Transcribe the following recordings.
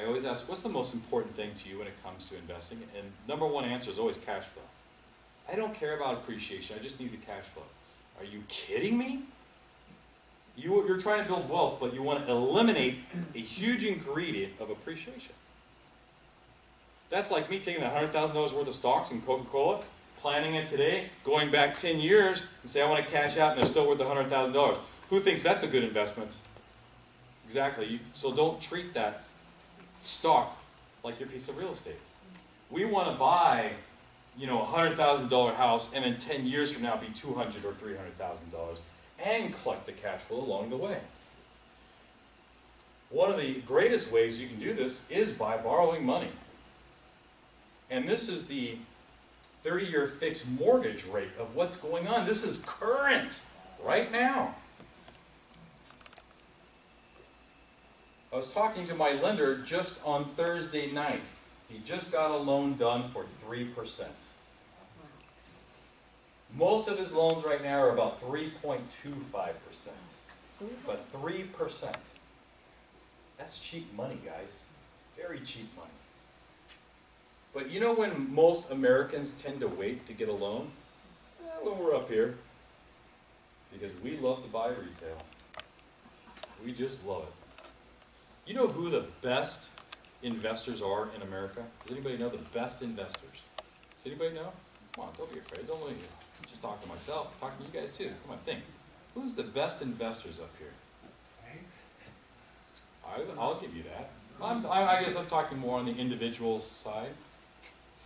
I always ask, what's the most important thing to you when it comes to investing? And number one answer is always cash flow. I don't care about appreciation, I just need the cash flow. Are you kidding me? You're trying to build wealth, but you want to eliminate a huge ingredient of appreciation. That's like me taking $100,000 worth of stocks in Coca-Cola, planning it today, going back 10 years, and say I want to cash out and they're still worth $100,000. Who thinks that's a good investment? Exactly. So don't treat that stock like your piece of real estate. We want to buy, a $100,000 house and in 10 years from now be $200,000 or $300,000 and collect the cash flow along the way. One of the greatest ways you can do this is by borrowing money. And this is the 30-year fixed mortgage rate of what's going on. This is current, right now. I was talking to my lender just on Thursday night. He just got a loan done for 3%. Most of his loans right now are about 3.25%. But 3%. That's cheap money, guys. Very cheap money. But you know when most Americans tend to wait to get a loan? When we're up here. Because we love to buy retail. We just love it. You know who the best investors are in America? Does anybody know the best investors? Does anybody know? Come on, don't be afraid. Don't let me just talk to myself. I'm talking to you guys too. Come on, think. Who's the best investors up here? I'll give you that. I guess I'm talking more on the individual side.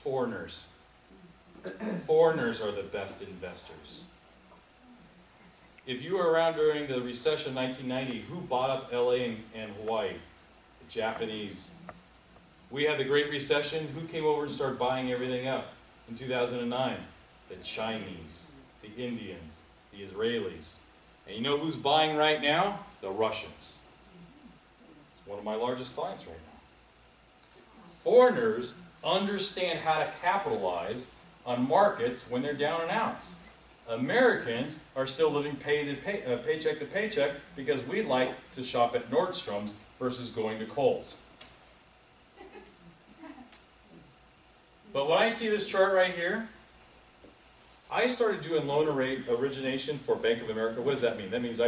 Foreigners. Foreigners are the best investors. If you were around during the recession of 1990, who bought up LA and Hawaii? The Japanese. We had the Great Recession. Who came over and started buying everything up in 2009? The Chinese, the Indians, the Israelis. And you know who's buying right now? The Russians. It's one of my largest clients right now. Foreigners understand how to capitalize on markets when they're down and out. Americans are still living paycheck to paycheck because we like to shop at Nordstrom's versus going to Kohl's. But when I see this chart right here, I started doing loan origination for Bank of America. What does that mean? That means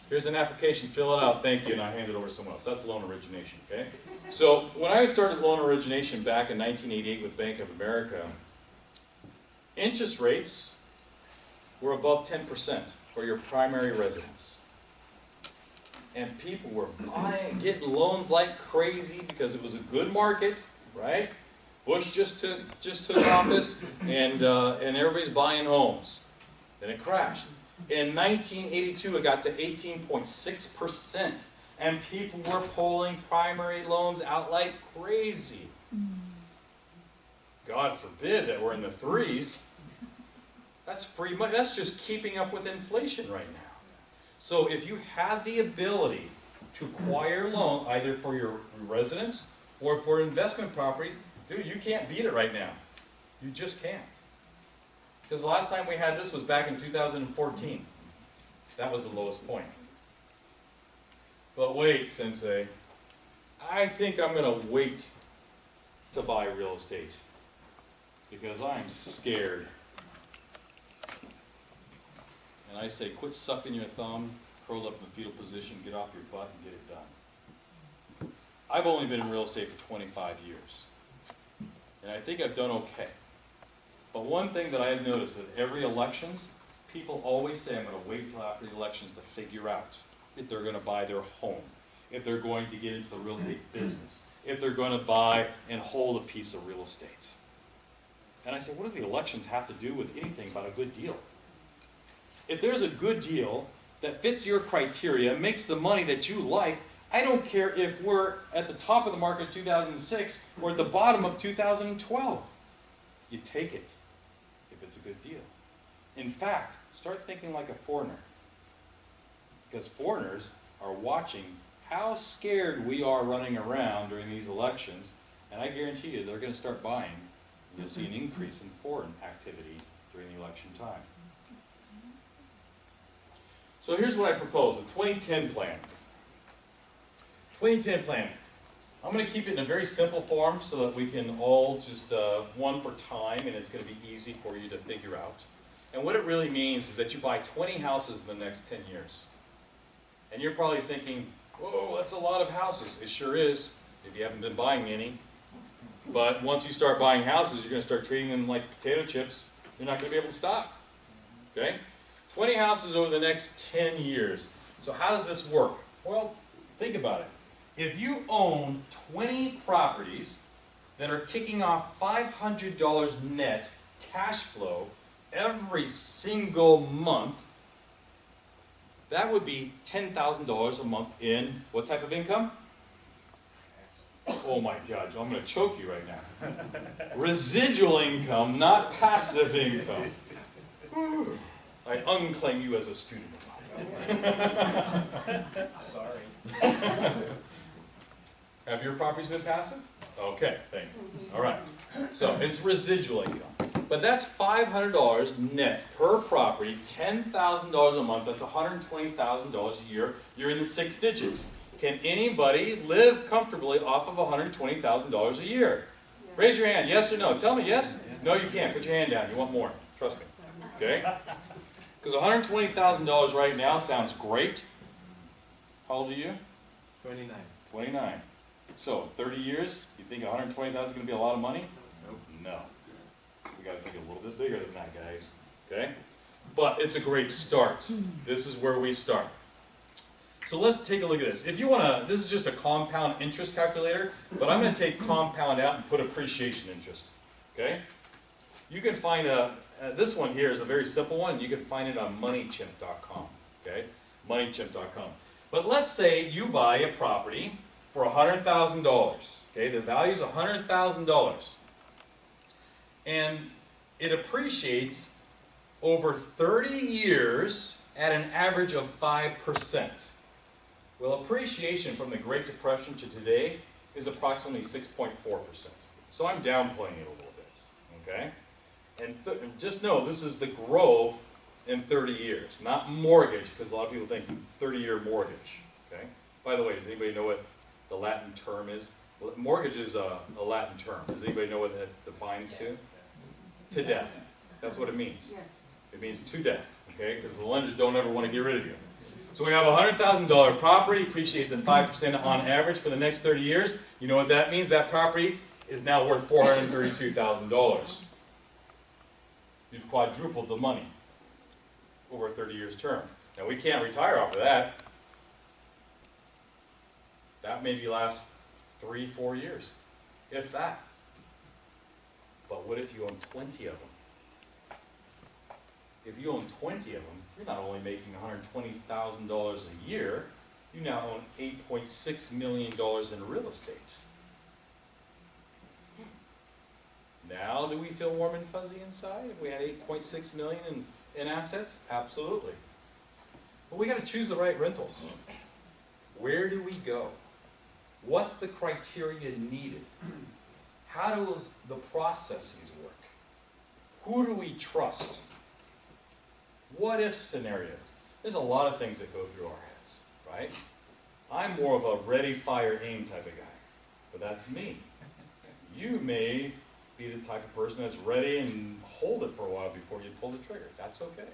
here's an application, fill it out, thank you, and I hand it over to someone else. That's loan origination, okay? So when I started loan origination back in 1988 with Bank of America, interest rates were above 10% for your primary residence. And people were buying, getting loans like crazy because it was a good market, right? Bush just took office, and everybody's buying homes. Then it crashed. In 1982, it got to 18.6%, and people were pulling primary loans out like crazy. God forbid that we're in the threes. That's free money. That's just keeping up with inflation right now. So if you have the ability to acquire a loan, either for your residence or for investment properties, dude, you can't beat it right now. You just can't. Because the last time we had this was back in 2014. That was the lowest point. But wait, Sensei. I think I'm going to wait to buy real estate. Because I'm scared. And I say, quit sucking your thumb, curl up in the fetal position, get off your butt, and get it done. I've only been in real estate for 25 years. And I think I've done okay. But one thing that I've noticed is that every elections, people always say, I'm going to wait until after the elections to figure out if they're going to buy their home, if they're going to get into the real estate business, if they're going to buy and hold a piece of real estate. And I say, what do the elections have to do with anything about a good deal? If there's a good deal that fits your criteria, makes the money that you like, I don't care if we're at the top of the market in 2006 or at the bottom of 2012. You take it if it's a good deal. In fact, start thinking like a foreigner. Because foreigners are watching how scared we are running around during these elections, and I guarantee you they're going to start buying. You'll see an increase in foreign activity during the election time. So here's what I propose, the 2010 plan. 2010 plan. I'm going to keep it in a very simple form so that we can all just one for time, and it's going to be easy for you to figure out. And what it really means is that you buy 20 houses in the next 10 years. And you're probably thinking, whoa, that's a lot of houses. It sure is, if you haven't been buying any. But once you start buying houses, you're going to start treating them like potato chips. You're not going to be able to stop. Okay? 20 houses over the next 10 years. So how does this work? Well, think about it. If you own 20 properties that are kicking off $500 net cash flow every single month, that would be $10,000 a month in what type of income? Oh my God, I'm going to choke you right now. Residual income, not passive income. I unclaim you as a student. Sorry. Have your properties been passive? Okay, thank you. All right. So it's residual income. But that's $500 net per property, $10,000 a month. That's $120,000 a year. You're in the 6 digits. Can anybody live comfortably off of $120,000 a year? Raise your hand, yes or no? Tell me yes? No, you can't. Put your hand down. You want more. Trust me. Okay? Because $120,000 right now sounds great. How old are you? 29. 29. So, 30 years, you think $120,000 is going to be a lot of money? Nope. No. We got to think a little bit bigger than that, guys. Okay? But it's a great start. This is where we start. So let's take a look at this. If you want to, this is just a compound interest calculator, but I'm going to take compound out and put appreciation interest. Okay? You can find this one here is a very simple one. You can find it on moneychimp.com. Okay? Moneychimp.com. But let's say you buy a property for $100,000. Okay? The value is $100,000. And it appreciates over 30 years at an average of 5%. Well, appreciation from the Great Depression to today is approximately 6.4%. So I'm downplaying it a little bit. Okay? And just know this is the growth in 30 years, not mortgage, because a lot of people think 30-year mortgage. Okay? By the way, does anybody know what the Latin term is? Well, mortgage is a Latin term. Does anybody know what that defines to? To death. That's what it means. Yes. It means to death. Okay? Because the lenders don't ever want to get rid of you. So we have a $100,000 property, appreciates at 5% on average for the next 30 years. You know what that means? That property is now worth $432,000. You've quadrupled the money over a 30 years term. Now we can't retire off of that. That maybe lasts 3-4 years, if that. But what if you own 20 of them? If you own 20 of them, you're not only making $120,000 a year, you now own $8.6 million in real estate. Now, do we feel warm and fuzzy inside if we had $8.6 million in assets? Absolutely. But we got to choose the right rentals. Where do we go? What's the criteria needed? How does the processes work? Who do we trust? What if scenarios? There's a lot of things that go through our heads, right? I'm more of a ready, fire, aim type of guy, but that's me. You may be the type of person that's ready and hold it for a while before you pull the trigger. That's okay.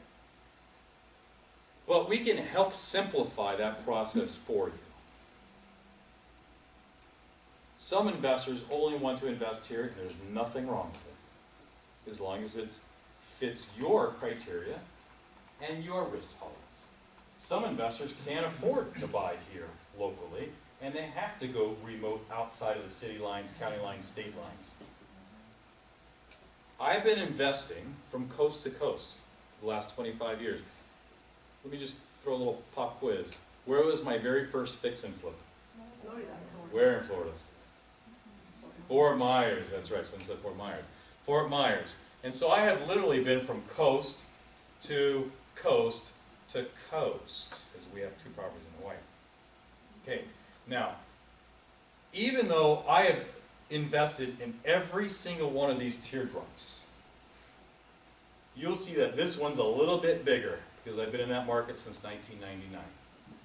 But we can help simplify that process for you. Some investors only want to invest here, and there's nothing wrong with it, as long as it fits your criteria and your risk tolerance. Some investors can't afford to buy here locally, and they have to go remote outside of the city lines, county lines, state lines. I've been investing from coast to coast for the last 25 years. Let me just throw a little pop quiz. Where was my very first fix and flip? Florida. Where in Florida? Fort Myers, that's right, Sunset Fort Myers. Fort Myers. And so I have literally been from coast to coast to coast, because we have 2 properties in Hawaii. Okay, now, even though I have invested in every single one of these teardrops, you'll see that this one's a little bit bigger, because I've been in that market since 1999.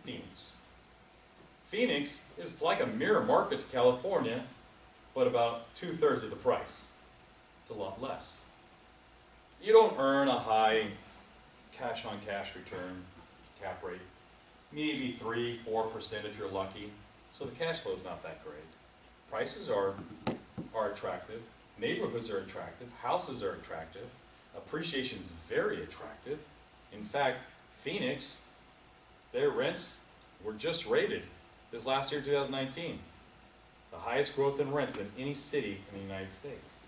Phoenix. Phoenix is like a mirror market to California, but about 2/3 of the price. It's a lot less. You don't earn a high cash-on-cash return cap rate, maybe 3-4% if you're lucky, so the cash flow is not that great. Prices are attractive, neighborhoods are attractive, houses are attractive, appreciation is very attractive. In fact, Phoenix, their rents were just rated this last year, 2019. The highest growth in rents than any city in the United States.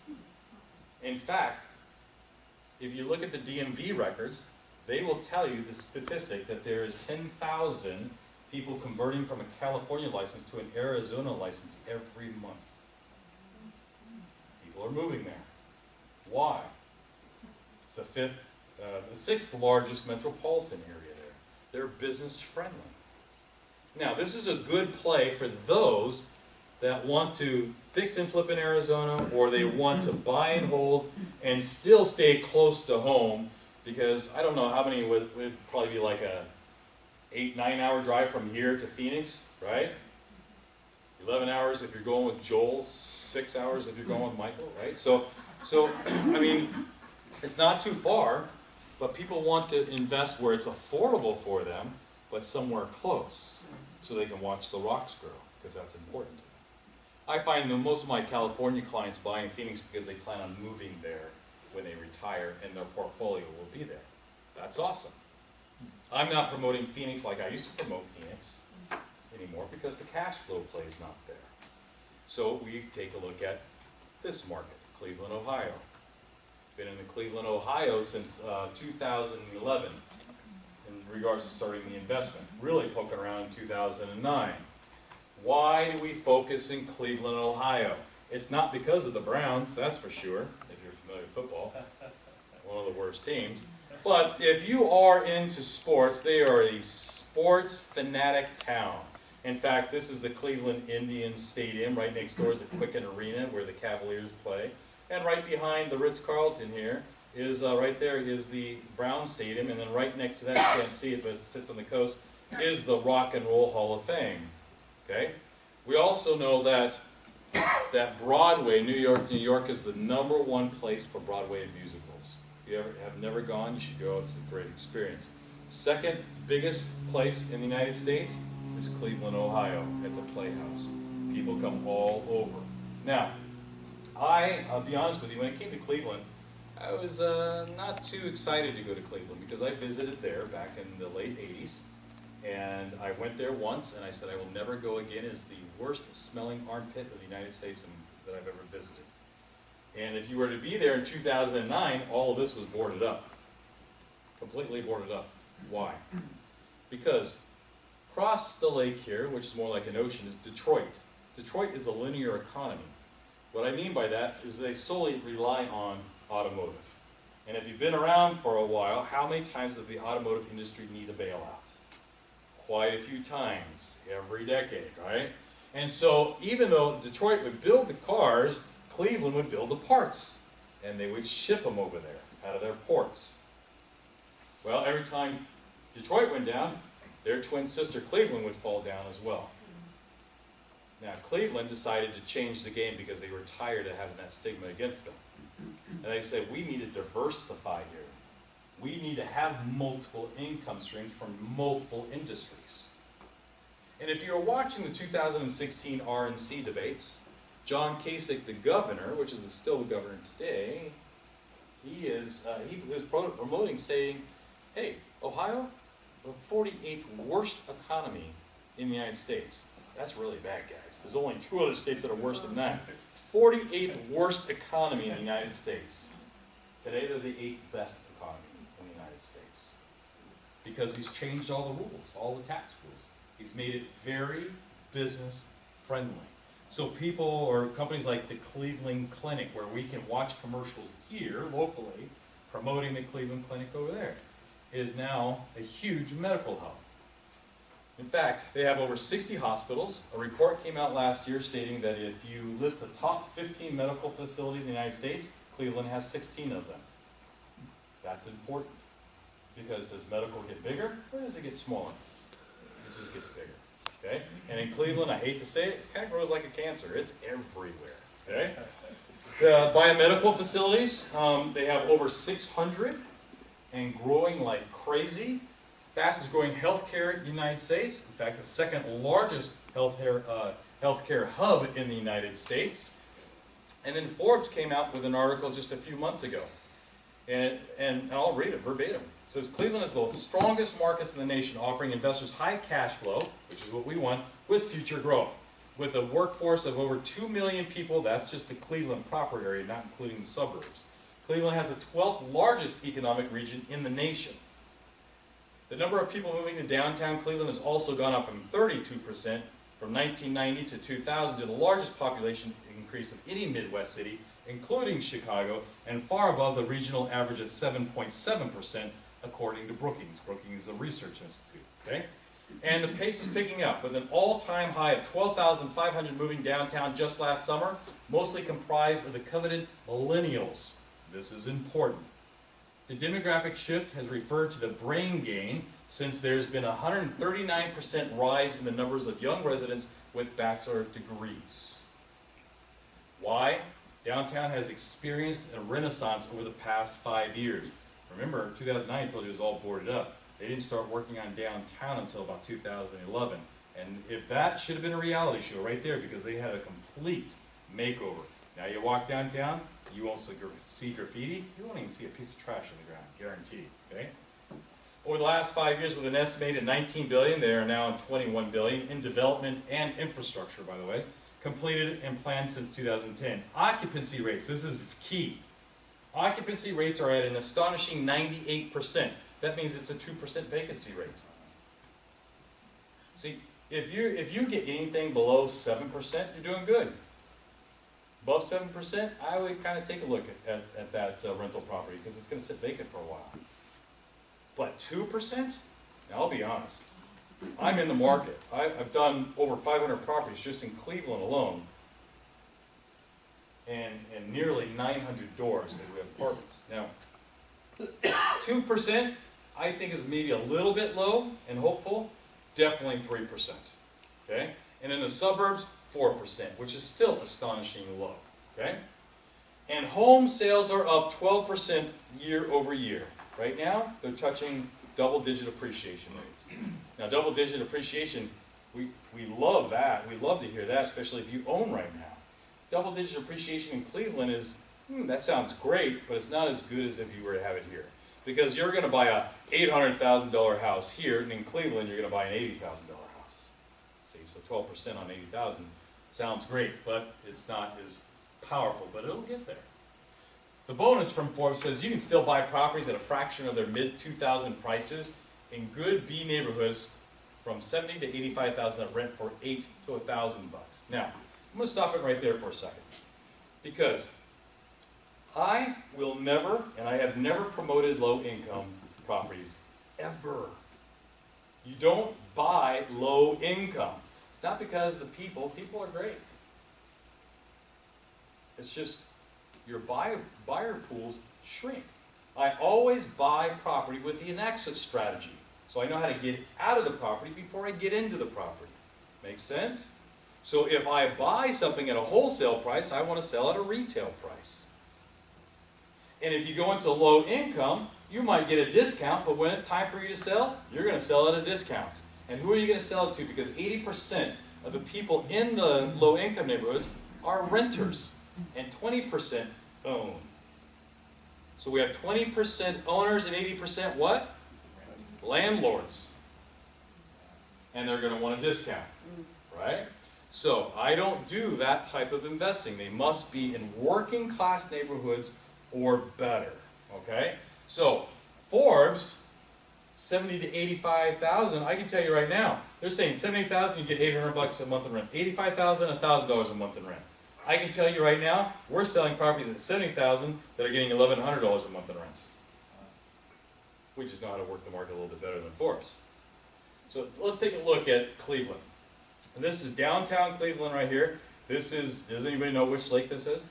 In fact, if you look at the DMV records, they will tell you the statistic that there is 10,000 people converting from a California license to an Arizona license every month. People are moving there. Why? It's the sixth largest metropolitan area there. They're business friendly. Now, this is a good play for those that want to fix and flip in Arizona, or they want to buy and hold and still stay close to home, because I don't know how many would probably be like a 8-9 hour drive from here to Phoenix, right? 11 hours if you're going with Joel, 6 hours if you're going with Michael, right? So I mean, it's not too far, but people want to invest where it's affordable for them, but somewhere close, so they can watch the rocks grow, because that's important. I find that most of my California clients buy in Phoenix because they plan on moving there when they retire, and their portfolio will be there. That's awesome. I'm not promoting Phoenix like I used to promote Phoenix anymore, because the cash flow play is not there. So we take a look at this market, Cleveland, Ohio. Been in Cleveland, Ohio since 2011 in regards to starting the investment. Really poking around in 2009. Why do we focus in Cleveland, Ohio? It's not because of the Browns, that's for sure, if you're familiar with football. One of the worst teams. But if you are into sports, they are a sports fanatic town. In fact, this is the Cleveland Indians Stadium. Right next door is the Quicken Arena where the Cavaliers play. And right behind the Ritz-Carlton here is, right there is the Browns Stadium. And then right next to that, you can't see it, but it sits on the coast, is the Rock and Roll Hall of Fame. Okay? We also know that Broadway, New York is the #1 place for Broadway musicals. If you have never gone, you should go. It's a great experience. Second biggest place in the United States is Cleveland, Ohio, at the Playhouse. People come all over. Now, I'll be honest with you, when it came to Cleveland, I was not too excited to go to Cleveland, because I visited there back in the late 80s. And I went there once, and I said I will never go again. It's the worst smelling armpit of the United States that I've ever visited. And if you were to be there in 2009, all of this was boarded up. Completely boarded up. Why? Because across the lake here, which is more like an ocean, is Detroit. Detroit is a linear economy. What I mean by that is they solely rely on automotive. And if you've been around for a while, how many times does the automotive industry need a bailout? Quite a few times, every decade, right? And so even though Detroit would build the cars, Cleveland would build the parts, and they would ship them over there, out of their ports. Well, every time Detroit went down, their twin sister Cleveland would fall down as well. Now, Cleveland decided to change the game because they were tired of having that stigma against them. And they said, we need to diversify here. We need to have multiple income streams from multiple industries. And if you're watching the 2016 RNC debates, John Kasich, the governor, which is still the governor today, he was promoting, saying, hey, Ohio, the 48th worst economy in the United States. That's really bad, guys. There's only 2 other states that are worse than that. 48th worst economy in the United States. Today they're the 8th best economy in the United States. Because he's changed all the rules, all the tax rules. He's made it very business friendly. So people or companies like the Cleveland Clinic, where we can watch commercials here locally, promoting the Cleveland Clinic over there, is now a huge medical hub. In fact, they have over 60 hospitals. A report came out last year stating that if you list the top 15 medical facilities in the United States, Cleveland has 16 of them. That's important. Because does medical get bigger or does it get smaller? It just gets bigger. okay? And in Cleveland, I hate to say it, it kind of grows like a cancer. It's everywhere, okay? The biomedical facilities, they have over 600 and growing like crazy. Fastest growing healthcare in the United States. In fact, the second largest healthcare hub in the United States. And then Forbes came out with an article just a few months ago. And I'll read it verbatim. It says, Cleveland is the strongest markets in the nation, offering investors high cash flow, which is what we want, with future growth. With a workforce of over 2 million people, that's just the Cleveland proper area, not including the suburbs. Cleveland has the 12th largest economic region in the nation. The number of people moving to downtown Cleveland has also gone up from 32% from 1990 to 2000 to the largest population increase of any Midwest city, including Chicago, and far above the regional average of 7.7% according to Brookings. Brookings is a research institute, okay? And the pace is picking up with an all-time high of 12,500 moving downtown just last summer, mostly comprised of the coveted millennials. This is important. The demographic shift has referred to the brain gain since there's been a 139% rise in the numbers of young residents with bachelor degrees. Why? Downtown has experienced a renaissance over the past 5 years. Remember, 2009 I told you it was all boarded up. They didn't start working on downtown until about 2011. And if that should have been a reality show right there, because they had a complete makeover. Now you walk downtown, you won't see graffiti, you won't even see a piece of trash on the ground, guaranteed, okay? Over the last 5 years, with an estimated $19 billion, they are now $21 billion in development and infrastructure, by the way, completed and planned since 2010. Occupancy rates, this is key. Occupancy rates are at an astonishing 98%. That means it's a 2% vacancy rate. See, if you get anything below 7%, you're doing good. Above 7%, I would kind of take a look at that rental property because it's going to sit vacant for a while. But 2%? Now, I'll be honest. I'm in the market. I've done over 500 properties just in Cleveland alone, and nearly 900 doors that we have apartments. Now, 2%, I think is maybe a little bit low and hopeful. Definitely 3%. Okay? And in the suburbs, 4%, which is still astonishingly low. Okay? And home sales are up 12% year over year. Right now, they're touching double-digit appreciation rates. Now, double-digit appreciation, we love that. We love to hear that, especially if you own right now. Double-digit appreciation in Cleveland is, that sounds great, but it's not as good as if you were to have it here. Because you're going to buy a $800,000 house here, and in Cleveland, you're going to buy an $80,000 house. See, so 12% on $80,000 sounds great, but it's not as powerful, but it'll get there. The bonus from Forbes says you can still buy properties at a fraction of their mid-2000 prices in good B neighborhoods from $70,000 to $85,000 at rent for $8,000 to $1,000 bucks. Now, I'm going to stop it right there for a second, because I will never, and I have never promoted low-income properties, ever. You don't buy low income. It's not because the people are great. It's just your buyer pools shrink. I always buy property with an exit strategy, so I know how to get out of the property before I get into the property. Make sense? So if I buy something at a wholesale price, I want to sell at a retail price. And if you go into low income, you might get a discount, but when it's time for you to sell, you're going to sell at a discount. And who are you going to sell it to? Because 80% of the people in the low income neighborhoods are renters, and 20% own. So we have 20% owners and 80% what? Landlords. And they're going to want a discount, right? So I don't do that type of investing. They must be in working class neighborhoods or better, okay? So Forbes, 70 to 85,000, I can tell you right now, they're saying 70,000 you get 800 bucks a month in rent. 85,000, $1,000 a month in rent. I can tell you right now, we're selling properties at 70,000 that are getting $1,100 a month in rents. We just know how to work the market a little bit better than Forbes. So let's take a look at Cleveland. And this is downtown Cleveland right here. This is, does anybody know which lake this is?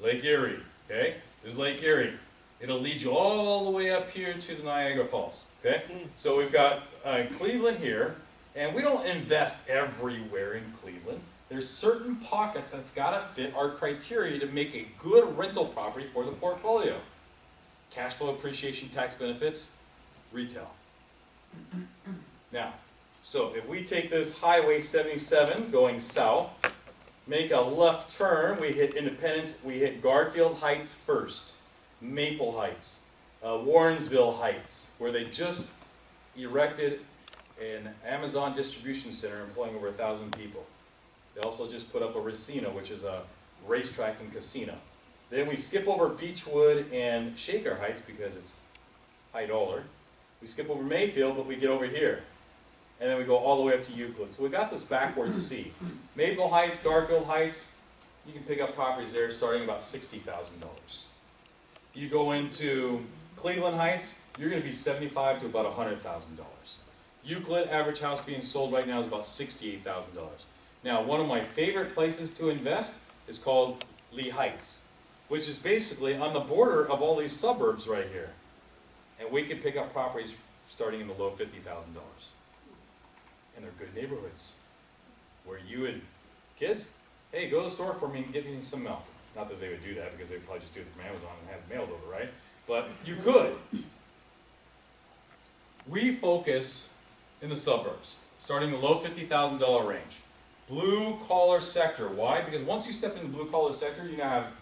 Lake Erie, okay? This is Lake Erie. It'll lead you all the way up here to the Niagara Falls, okay? So we've got Cleveland here, and we don't invest everywhere in Cleveland. There's certain pockets that's got to fit our criteria to make a good rental property for the portfolio. Cash flow appreciation tax benefits, retail. Now, so if we take this Highway 77 going south, make a left turn, we hit Independence, we hit Garfield Heights first, Maple Heights, Warrensville Heights, where they just erected an Amazon distribution center employing over 1,000 people. They also just put up a Racino, which is a racetrack and casino. Then we skip over Beechwood and Shaker Heights because it's high dollar. We skip over Mayfield, but we get over here. And then we go all the way up to Euclid. So we got this backwards C. Maple Heights, Garfield Heights, you can pick up properties there starting about $60,000. You go into Cleveland Heights, you're going to be $75,000 to about $100,000. Euclid, average house being sold right now is about $68,000. Now, one of my favorite places to invest is called Lee Heights, which is basically on the border of all these suburbs right here. And we can pick up properties starting in the low $50,000. And they're good neighborhoods where you and kids, hey, go to the store for me and get me some milk. Not that they would do that because they'd probably just do it from Amazon and have it mailed over, right? But you could. We focus in the suburbs, starting in the low $50,000 range. Blue collar sector. Why? Because once you step into the blue collar sector, you now have,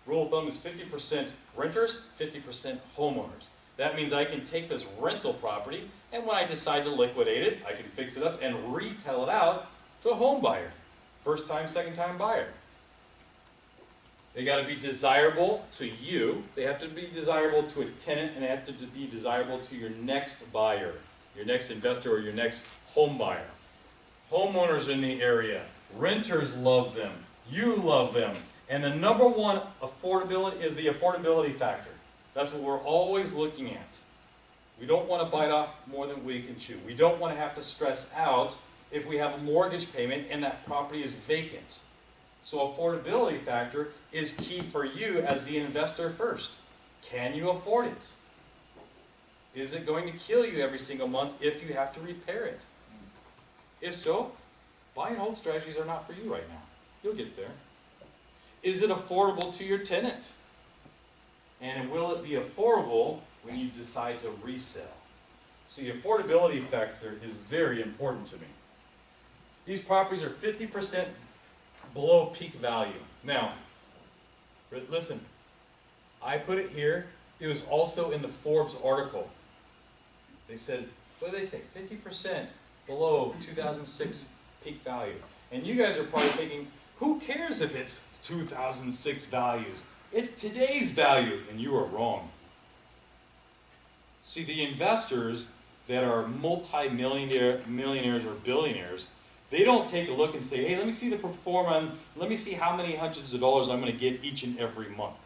rule of thumb is 50% renters, 50% homeowners. That means I can take this rental property, and when I decide to liquidate it, I can fix it up and retail it out to a home buyer. First time, second time buyer. They got to be desirable to you. They have to be desirable to a tenant, and they have to be desirable to your next buyer, your next investor, or your next home buyer. Homeowners in the area, renters love them. You love them. And the number one affordability is the affordability factor. That's what we're always looking at. We don't want to bite off more than we can chew. We don't want to have to stress out if we have a mortgage payment and that property is vacant. So affordability factor is key for you as the investor first. Can you afford it? Is it going to kill you every single month if you have to repair it? If so, buy and hold strategies are not for you right now. You'll get there. Is it affordable to your tenant? And will it be affordable when you decide to resell? So the affordability factor is very important to me. These properties are 50% below peak value. Now, listen, I put it here. It was also in the Forbes article. They said, what did they say? 50% below 2006 peak value. And you guys are probably thinking, who cares if it's 2006 values? It's today's value, and you are wrong. See, the investors that are millionaires or billionaires, they don't take a look and say, hey, let me see the performance, let me see how many hundreds of dollars I'm going to get each and every month.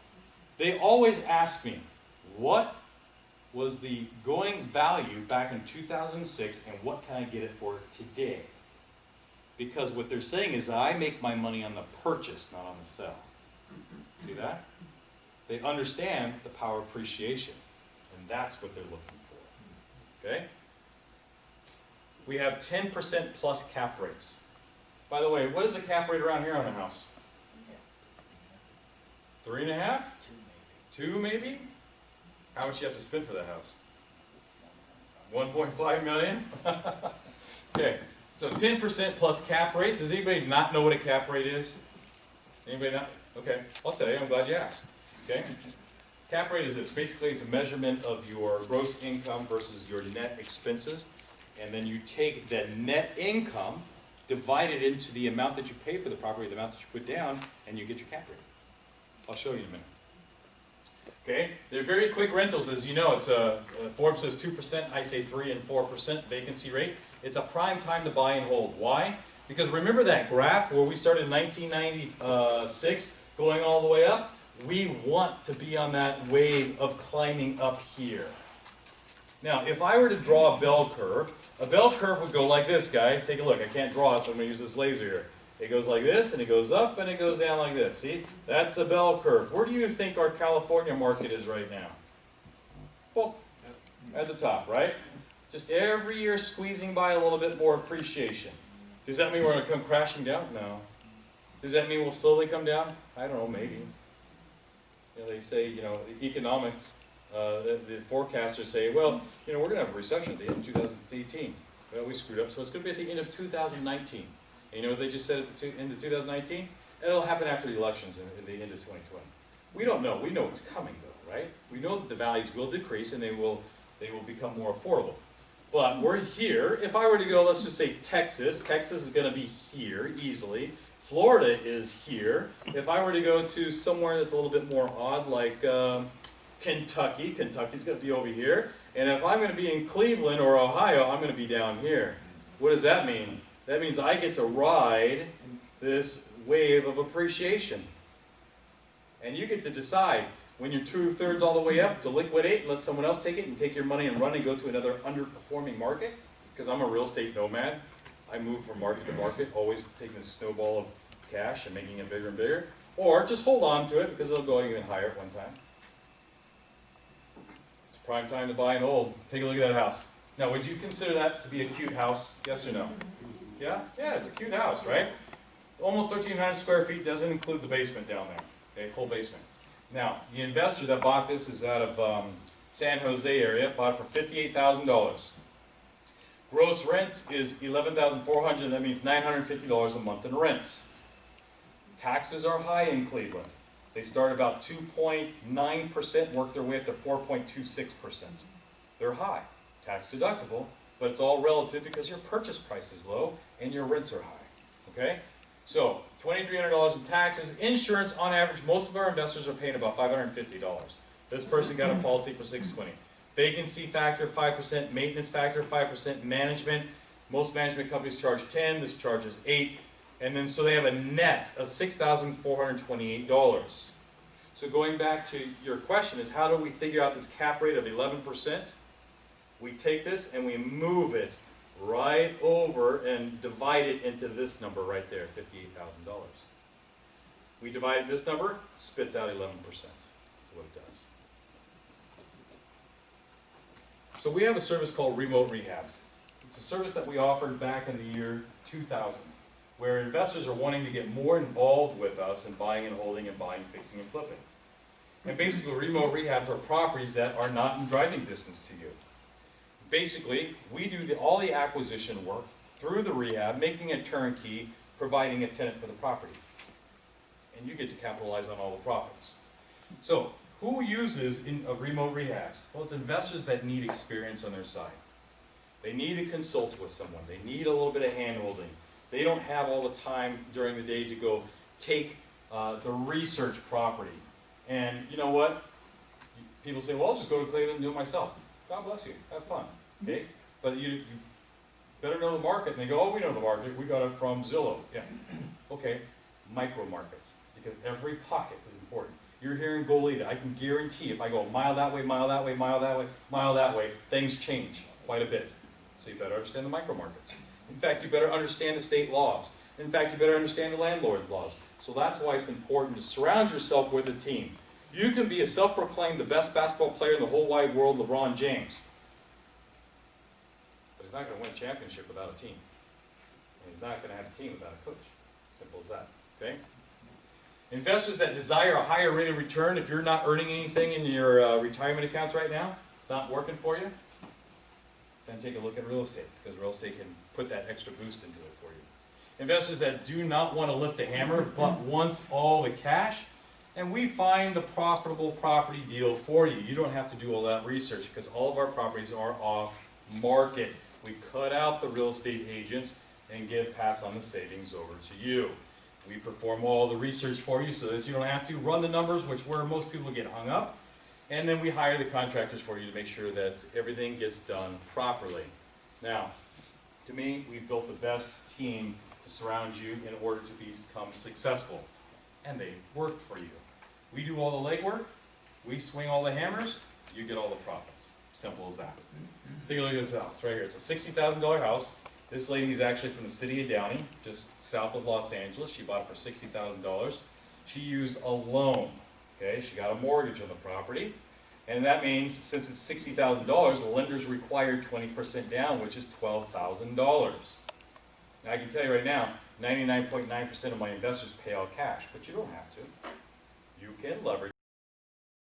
They always ask me, what was the going value back in 2006, and what can I get it for today? Because what they're saying is that I make my money on the purchase, not on the sell. See that? They understand the power of appreciation, and that's what they're looking for. Okay? We have 10% plus cap rates. By the way, what is the cap rate around here on a house? 3.5? 2 maybe? How much you have to spend for that house? 1.5 million? Okay, so 10% plus cap rates. Does anybody not know what a cap rate is? Anybody not? Okay, I'll tell you, I'm glad you asked. Okay? Cap rate is this. Basically, it's a measurement of your gross income versus your net expenses. And then you take the net income, divide it into the amount that you pay for the property, the amount that you put down, and you get your cap rate. I'll show you in a minute. Okay? They're very quick rentals, as you know. It's Forbes says 2%, I say 3 and 4% vacancy rate. It's a prime time to buy and hold. Why? Because remember that graph where we started in 1996 going all the way up? We want to be on that wave of climbing up here. Now, if I were to draw a bell curve would go like this, guys. Take a look. I can't draw it, so I'm going to use this laser here. It goes like this, and it goes up, and it goes down like this. See? That's a bell curve. Where do you think our California market is right now? Well, at the top, right? Just every year squeezing by a little bit more appreciation. Does that mean we're going to come crashing down? No. Does that mean we'll slowly come down? I don't know, maybe. You know, they say, you know, economics, the forecasters say, well, you know, we're going to have a recession at the end of 2018. Well, we screwed up, so it's going to be at the end of 2019. And you know what they just said at the end of 2019? It'll happen after the elections at the end of 2020. We don't know. We know it's coming, though, right? We know that the values will decrease and they will become more affordable. But we're here. If I were to go, let's just say Texas. Texas is going to be here easily. Florida is here. If I were to go to somewhere that's a little bit more odd, like Kentucky, Kentucky's going to be over here. And if I'm going to be in Cleveland or Ohio, I'm going to be down here. What does that mean? That means I get to ride this wave of appreciation. And you get to decide when you're 2/3 all the way up to liquidate and let someone else take it and take your money and run and go to another underperforming market. Because I'm a real estate nomad. I move from market to market, always taking this snowball of cash and making it bigger and bigger. Or just hold on to it because it'll go even higher at one time. It's prime time to buy and hold. Take a look at that house. Now, would you consider that to be a cute house? Yes or no? Yeah? Yeah, it's a cute house, right? Almost 1,300 square feet, doesn't include the basement down there. Okay, full basement. Now, the investor that bought this is out of San Jose area, bought it for $58,000. Gross rents is $11,400, that means $950 a month in rents. Taxes are high in Cleveland. They start about 2.9%, work their way up to 4.26%. They're high, tax deductible, but it's all relative because your purchase price is low and your rents are high, okay? So, $2,300 in taxes. Insurance, on average, most of our investors are paying about $550. This person got a policy for $620. Vacancy factor, 5%. Maintenance factor, 5%. Management, most management companies charge 10. This charges 8. And then, so they have a net of $6,428. So going back to your question is, how do we figure out this cap rate of 11%? We take this and we move it right over and divide it into this number right there, $58,000. We divide this number, spits out 11%. That's what it does. So we have a service called remote rehabs. It's a service that we offered back in the year 2000, where investors are wanting to get more involved with us in buying and holding and buying, fixing, and flipping. And basically, remote rehabs are properties that are not in driving distance to you. Basically, we do all the acquisition work through the rehab, making a turnkey, providing a tenant for the property. And you get to capitalize on all the profits. So, who uses remote rehabs? Well, it's investors that need experience on their side. They need to consult with someone. They need a little bit of hand-holding. They don't have all the time during the day to go to research property. And you know what? People say, well, I'll just go to Cleveland and do it myself. God bless you. Have fun. Okay? But you better know the market. And they go, oh, we know the market. We got it from Zillow. Yeah. Okay. Micro markets. Because every pocket is important. You're here in Goleta. I can guarantee if I go a mile that way, mile that way, mile that way, mile that way, things change quite a bit. So you better understand the micro markets. In fact, you better understand the state laws. In fact, you better understand the landlord laws. So that's why it's important to surround yourself with a team. You can be a self-proclaimed the best basketball player in the whole wide world, LeBron James. But he's not going to win a championship without a team. And he's not going to have a team without a coach. Simple as that. Okay? Investors that desire a higher rate of return, if you're not earning anything in your retirement accounts right now, it's not working for you, then take a look at real estate, because real estate can put that extra boost into it for you. Investors that do not want to lift a hammer, but wants all the cash, and we find the profitable property deal for you. You don't have to do all that research, because all of our properties are off market. We cut out the real estate agents and pass on the savings over to you. We perform all the research for you so that you don't have to run the numbers, which where most people get hung up. And then we hire the contractors for you to make sure that everything gets done properly. Now, to me, we've built the best team to surround you in order to become successful. And they work for you. We do all the legwork, we swing all the hammers, you get all the profits. Simple as that. Take a look at this house right here. It's a $60,000 house. This lady is actually from the city of Downey, just south of Los Angeles. She bought it for $60,000. She used a loan. Okay, she got a mortgage on the property, And that means, since it's $60,000, the lender's required 20% down, which is $12,000. Now, I can tell you right now, 99.9% of my investors pay all cash, but you don't have to. You can leverage